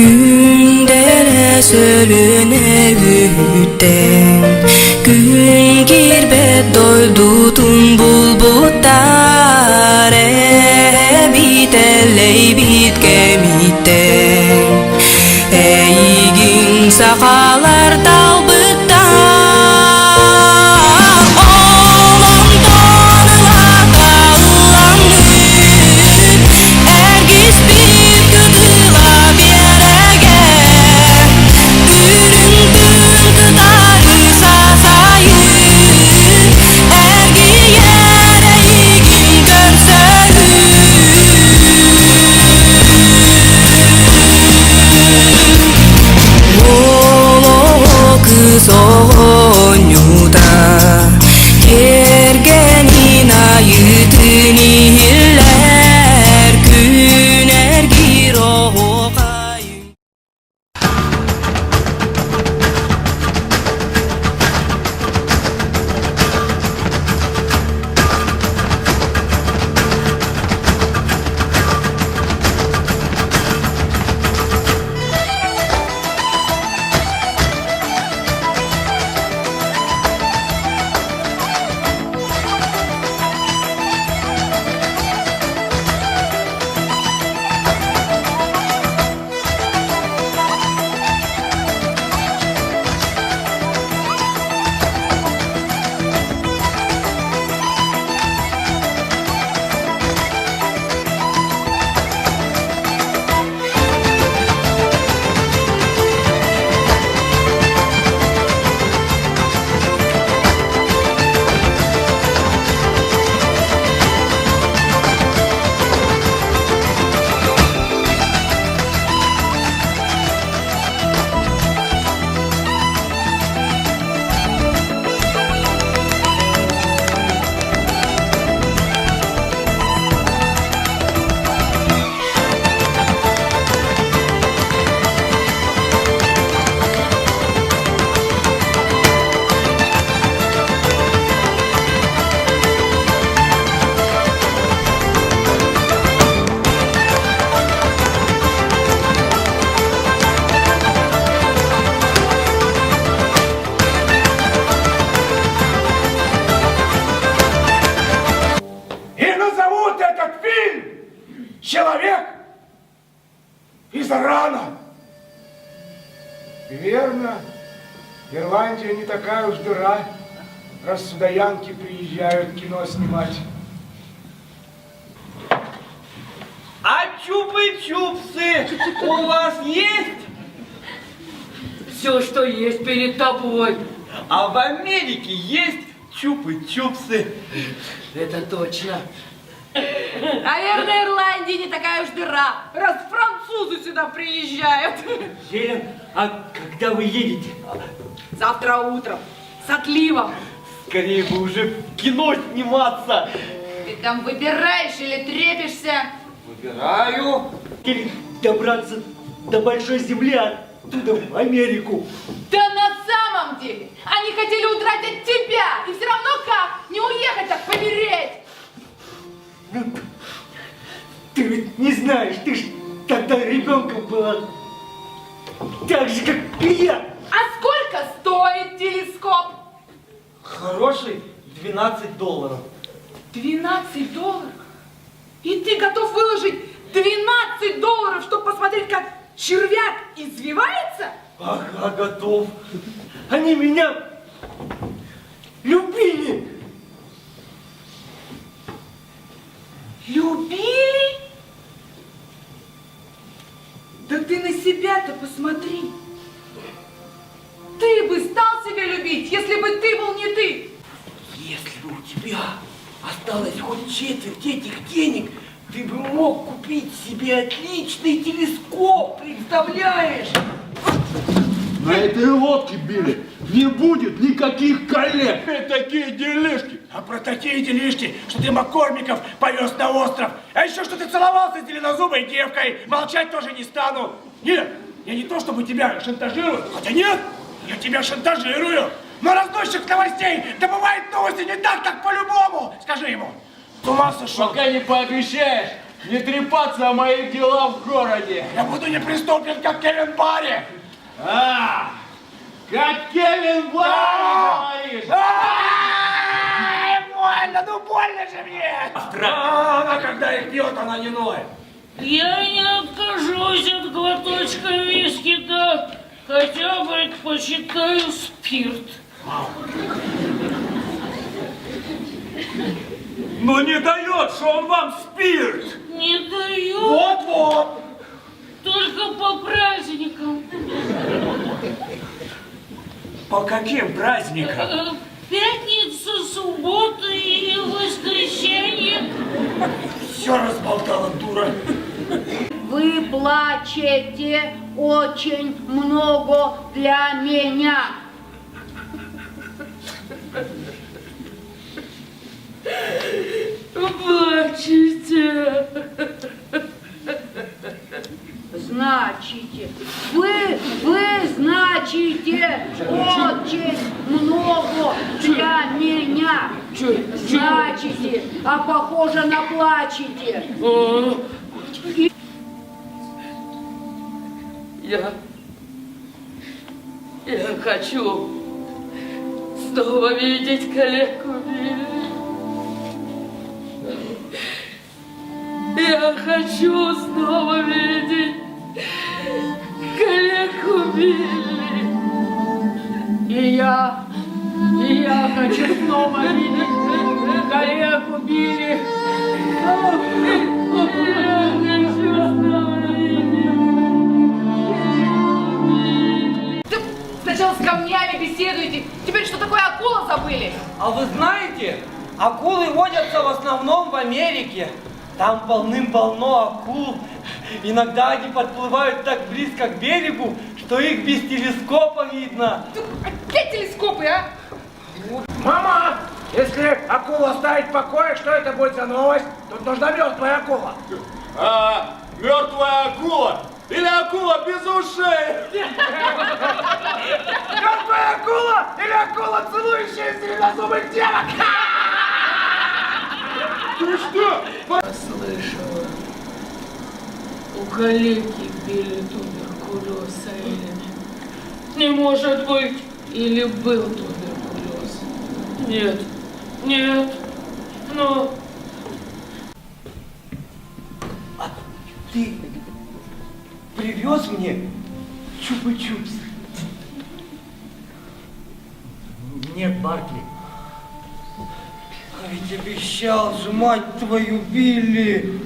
Gündere sölüne ütten Gün girbet doydutun bulbutare Biteley bitkemitten Eygin sakalar dalbıttan Olam tanıla kallandı Ergiz bir kıdıla berege Ürüntün kıdarı sasayı Ergi yere igin görsörü Soñuda Kergenina yıtın iller Güner giroğu kayın Человек из Ирана. Верно. Ирландия не такая уж дыра, раз сюда янки приезжают кино снимать. А чупы-чупсы у вас есть? Все, что есть перед тобой. А в Америке есть чупы-чупсы. Это точно. Наверное, Ирландия не такая уж дыра, раз французы сюда приезжают. Елен, а когда вы едете? Завтра утром, с отливом. Скорее бы уже в кино сниматься. Ты там выбираешь или трепишься? Выбираю. Или добраться до большой земли, оттуда в Америку. Да на самом деле, они хотели удрать от тебя. И все равно как? Не уехать, так помереть. Ну, ты ведь не знаешь, ты ж тогда ребенком была. Так же, как и я. А сколько стоит телескоп? Хороший $12. 12 долларов? И ты готов выложить 12 долларов, чтобы посмотреть, как червяк извивается? Ага, готов. Они меня любили. Любили? Да ты на себя-то посмотри. Ты бы стал себя любить, если бы ты был не ты. Если бы у тебя осталось хоть четверть этих денег, ты бы мог купить себе отличный телескоп, представляешь? На этой лодке, Билли, не будет никаких коллег. Такие делишки. А про такие делишки, что ты Маккормиков повез на остров. А еще что ты целовался с зеленозубой девкой. Молчать тоже не стану. Нет, я не то чтобы тебя шантажирую. Хотя нет, я тебя шантажирую. Но разносчик новостей добывает новости не так, как по-любому. Скажи ему. С ума сошел. Пока не пообещаешь, не трепаться о моих делах в городе. Я буду неприступен, как Кевин Барри. А, как Кевин Барри, говоришь? Ай, больно, ну больно же мне. Она когда их пьет, она не ноет. Я не откажусь от глоточка виски, да хотя бы предпочитаю спирт. Ну не дает, что он вам спирт. Не даю, Вот-вот. только по праздникам. По каким праздникам? Пятница, суббота и воскресенье. Все разболтала, дура. Вы плачете очень много для меня. Плачете. Значите, вы значите очень много для меня. Значите, а похоже на плачете. Я хочу снова видеть коллегу Билли. Я хочу снова видеть коллегу Билли. И я хочу снова видеть коллегу Билли. Ты сначала с камнями беседуете, теперь что такое акула забыли? А вы знаете, акулы водятся в основном в Америке. Там полным-полно акул. Иногда они подплывают так близко к берегу, что их без телескопа видно. Опять телескопы, а? Мама, если акулу оставить в покое, что это будет за новость? Тут нужна мертвая акула. А, мертвая акула или акула без ушей? Мертвая акула или акула, целующая зеленозубых девок? Ты что? Слышала, у коллеги Билли туберкулез, или не может быть, или был туберкулез. Нет, но... А ты привез мне чупа-чупс? Нет, Баркли. А ведь обещал же, мать твою, Билли.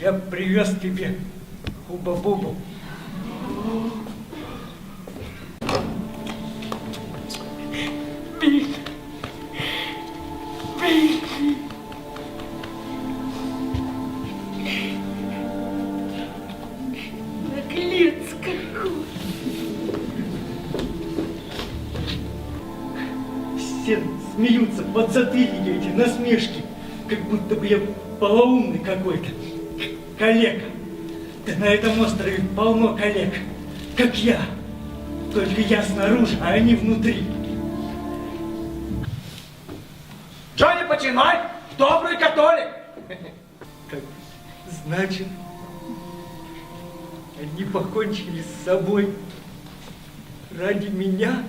Я привез тебе Хуба-Бубу. Наглец какой! Все смеются, подзатыльники эти насмешки, как будто бы я полоумный какой-то. Калека. Да на этом острове полно коллег, как я. Только я снаружи, а они внутри. Джонни, починай, добрый католик. Так, значит, они покончили с собой ради меня?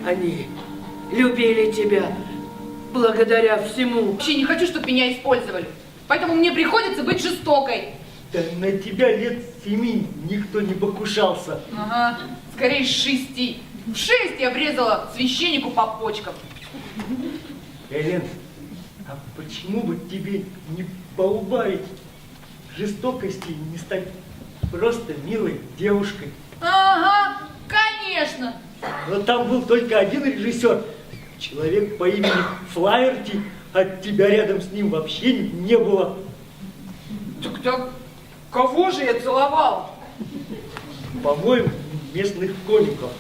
Они любили тебя благодаря всему. Вообще не хочу, чтобы меня использовали. Поэтому мне приходится быть жестокой. Да на тебя лет 7 никто не покушался. Ага, скорее 6. В 6 я врезала священнику по почкам. Элен, а почему бы тебе не поубавить жестокости и не стать просто милой девушкой? Ага, конечно. Но там был только один режиссер, человек по имени Флаерти, а тебя рядом с ним вообще не было. Так кого же я целовала? По-моему, местных комиков.